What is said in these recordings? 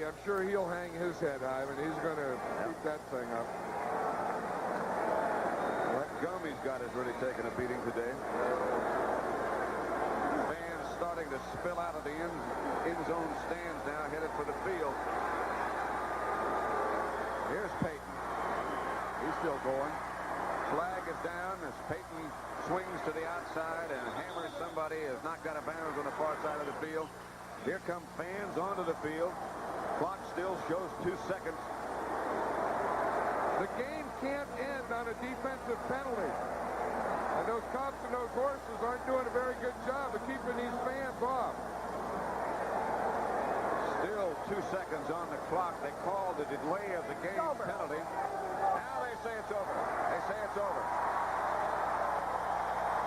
I'm sure he'll hang his head high, and he's going to keep that thing up. That gum he's got has really taken a beating today. Fans starting to spill out of the end zone stands now, headed for the field. Here's Payton. He's still going. Flag is down as Payton swings to the outside and hammers somebody, has knocked out of bounds on the far side of the field. Here come fans onto the field. Clock still shows 2 seconds. The game can't end on a defensive penalty. And those cops and those horses aren't doing a very good job of keeping these fans off. Still 2 seconds on the clock. They called the delay of the game penalty. Now they say it's over. They say it's over.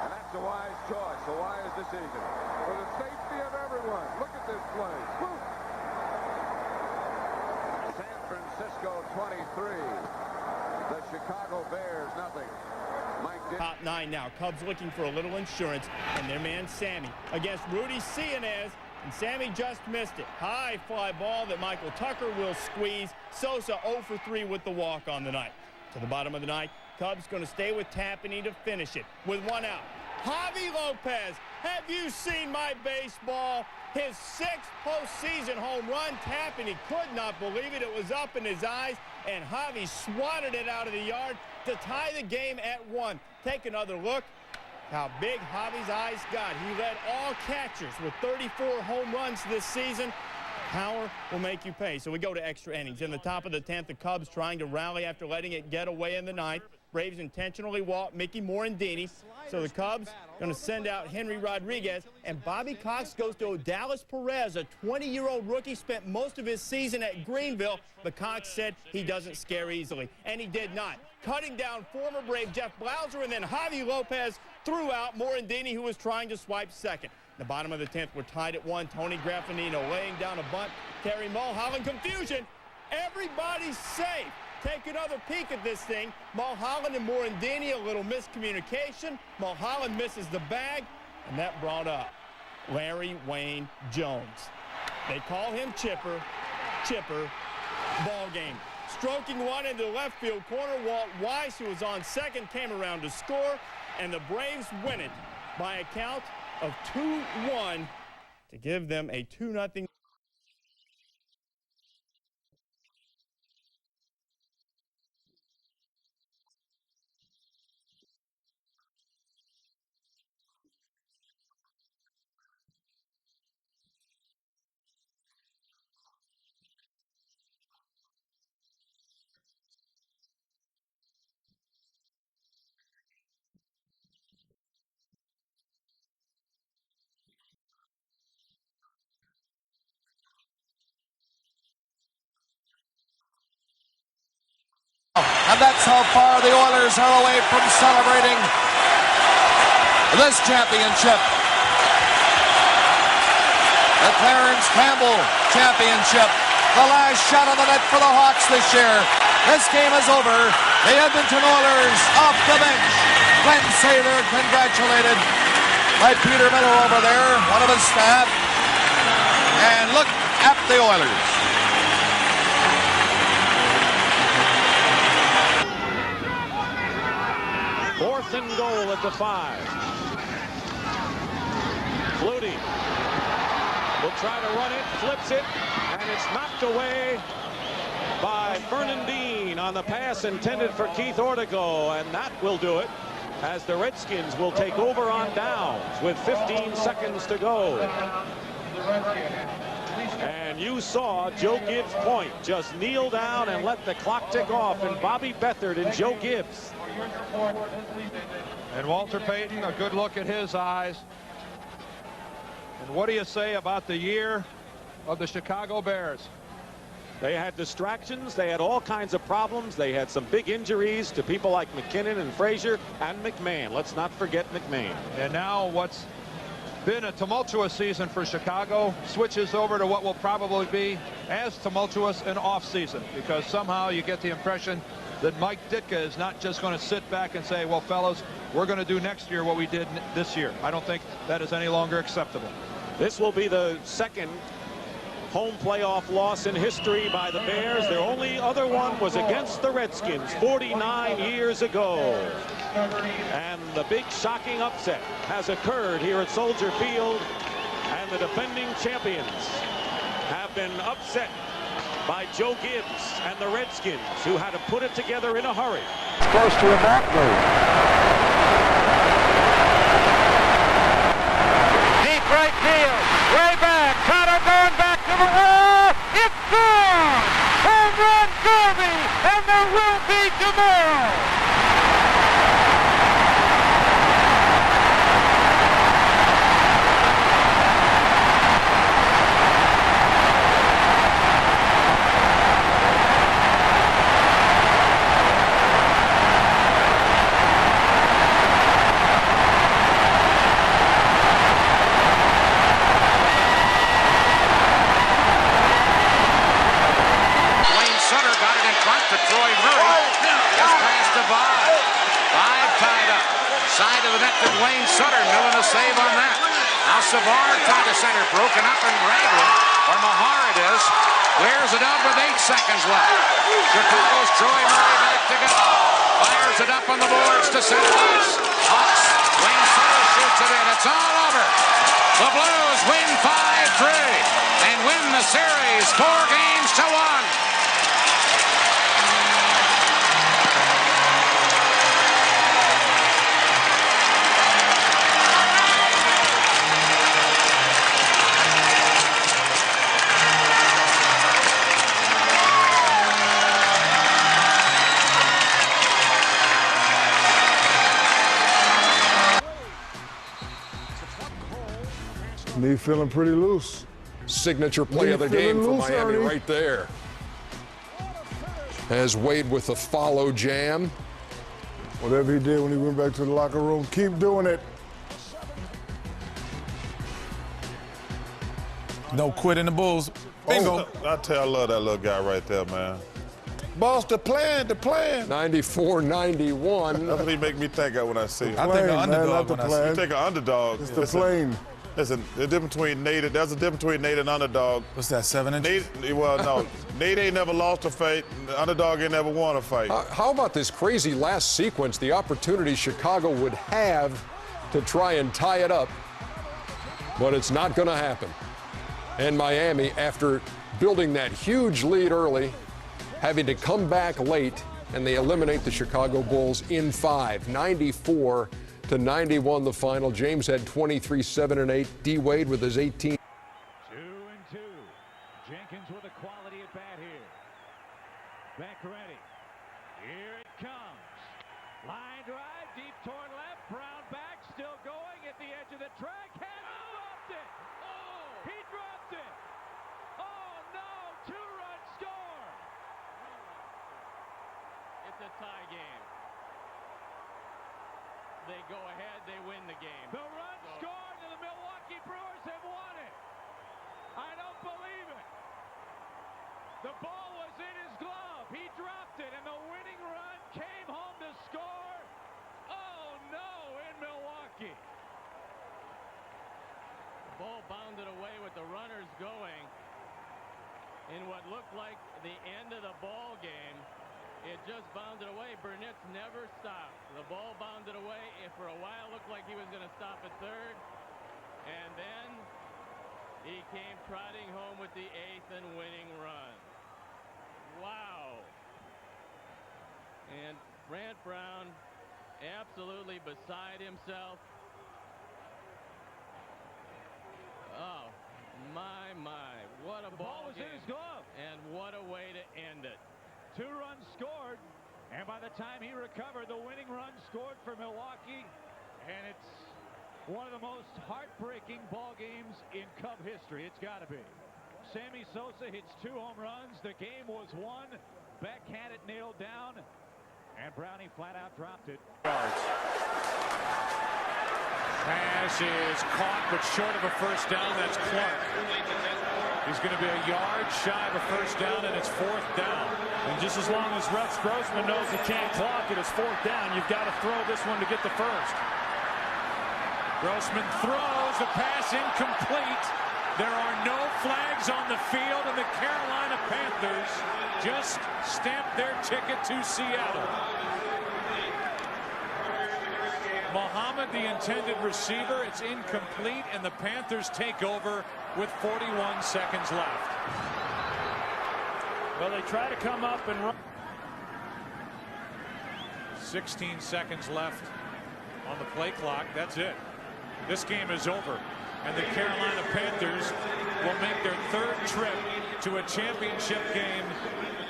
And that's a wise choice, a wise decision. For the safety of everyone. Look at this play. Woo! San Francisco 23. The Chicago Bears nothing. Top 9 now. Cubs looking for a little insurance, and their man Sammy against Rudy Cianez, and Sammy just missed it. High fly ball that Michael Tucker will squeeze. Sosa 0 for 3 with the walk on the night. To the bottom of the ninth, Cubs going to stay with Tapani to finish it with 1 out. Javi Lopez, have you seen my baseball? His 6th postseason home run. Tapani could not believe it. It was up in his eyes, and Javi swatted it out of the yard to tie the game at 1. Take another look how big Javi's eyes got. He led all catchers with 34 home runs this season. Power will make you pay. So we go to extra innings. In the top of the 10th, the Cubs trying to rally after letting it get away in the 9th. Braves intentionally walk Mickey Morandini. So the Cubs going to send out Henry Rodriguez, and Bobby Cox goes to Odalis Perez, a 20-year-old rookie, spent most of his season at Greenville, but Cox said he doesn't scare easily, and he did not. Cutting down former Brave Jeff Blauser, and then Javi Lopez threw out Morandini, who was trying to swipe second. The bottom of the 10th, we're tied at 1. Tony Graffinino laying down a bunt. Terry Mulholland, confusion. Everybody's safe. Take another peek at this thing. Mulholland and Morandini, a little miscommunication. Mulholland misses the bag, and that brought up Larry Wayne Jones. They call him Chipper. Chipper, ball game. Stroking one into the left field corner. Walt Weiss, who was on second, came around to score, and the Braves win it by a count of 2-1 to give them a 2-0. And that's how far the Oilers are away from celebrating this championship. The Clarence Campbell Championship. The last shot on the net for the Hawks this year. This game is over. The Edmonton Oilers off the bench. Glenn Sather congratulated by Peter Miller over there, one of his staff. And look at the Oilers. Fourth and goal at the 5. Flutie will try to run it, flips it, and it's knocked away by Fernandine on the pass intended for Keith Ortigo, and that will do it as the Redskins will take over on downs with 15 seconds to go. And you saw Joe Gibbs point, just kneel down and let the clock tick off, and Bobby Beathard and Joe Gibbs. And Walter Payton, a good look at his eyes. And what do you say about the year of the Chicago Bears? They had distractions. They had all kinds of problems. They had some big injuries to people like McKinnon and Frazier and McMahon. Let's not forget McMahon. And now what's been a tumultuous season for Chicago switches over to what will probably be as tumultuous an off season, because somehow you get the impression that Mike Ditka is not just going to sit back and say, well, fellas, we're going to do next year what we did this year. I don't think that is any longer acceptable. This will be the second home playoff loss in history by the Bears. Their only other one was against the Redskins 49 years ago. And the big shocking upset has occurred here at Soldier Field, and the defending champions have been upset by Joe Gibbs and the Redskins, who had to put it together in a hurry. Close to a back move. Deep right field, way back, Connor going back to the wall, it's gone! Home run derby, and there will be tomorrow! Side of the net to Wayne Sutter, doing a save on that. Now Savard trying to center, broken up and Ragland, or Mahar it is, clears it out with 8 seconds left. Chicago's Troy Murray back to go. Fires it up on the boards to center ice. Hawks, Wayne Sutter shoots it in. It's all over. The Blues win 5-3 and win the series 4-1. Me feeling pretty loose. Signature play of the game for Miami right there. As Wade with the follow jam. Whatever he did when he went back to the locker room, keep doing it. No quitting the Bulls. Bingo. I tell, I love that little guy right there, man. Boss, the plan. 94-91. That's what he make me think of when I see him. I think the underdog when I see him. You take an underdog. It's the plane. Listen, there's a difference between Nate and underdog. What's that, 7 inches? Nate, well, no. Nate ain't never lost a fight. The underdog ain't never won a fight. How about this crazy last sequence, the opportunity Chicago would have to try and tie it up, but it's not going to happen. And Miami, after building that huge lead early, having to come back late, and they eliminate the Chicago Bulls in 5, 94-91 the final. James had 23, 7 and 8. D. Wade with his 18. 2-2. Jenkins with a quality at bat here. Back ready. Here it comes. Line drive deep toward left. Brown back, still going at the edge of the track. Has dropped it. Oh, he dropped it. Oh no! 2-run score. It's a tie game. They go ahead, they win the game. The run scored, and the Milwaukee Brewers have won it. I don't believe it. The ball was in his glove. He dropped it, and the winning run came home to score. Oh no, in Milwaukee. The ball bounded away with the runners going in what looked like the end of the ball game. It just bounded away. Burnett's never stopped. The ball bounded away. It for a while looked like he was going to stop at third. And then he came trotting home with the 8th and winning run. Wow. And Brant Brown absolutely beside himself. Oh, my. What a ball was game. in his glove. And what a way to end it. 2 runs scored, and by the time he recovered, the winning run scored for Milwaukee, and it's one of the most heartbreaking ball games in Cub history. It's got to be. Sammy Sosa hits 2 home runs. The game was won. Beck had it nailed down, and Brownie flat out dropped it. Pass is caught, but short of a first down. That's Clark. He's going to be a yard shy of a first down, and it's 4th down. And just as long as Rex Grossman knows he can't clock it, it's 4th down. You've got to throw this one to get the first. Grossman throws, the pass incomplete. There are no flags on the field, and the Carolina Panthers just stamped their ticket to Seattle. Muhammad, the intended receiver, it's incomplete, and the Panthers take over with 41 seconds left. Well, they try to come up and run. 16 seconds left on the play clock. That's it. This game is over, and the Carolina Panthers will make their third trip to a championship game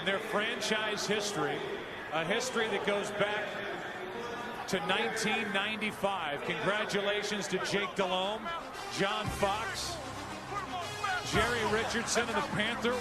in their franchise history, a history that goes back to 1995. Congratulations to Jake Delhomme, John Fox, Jerry Richardson, and the Panther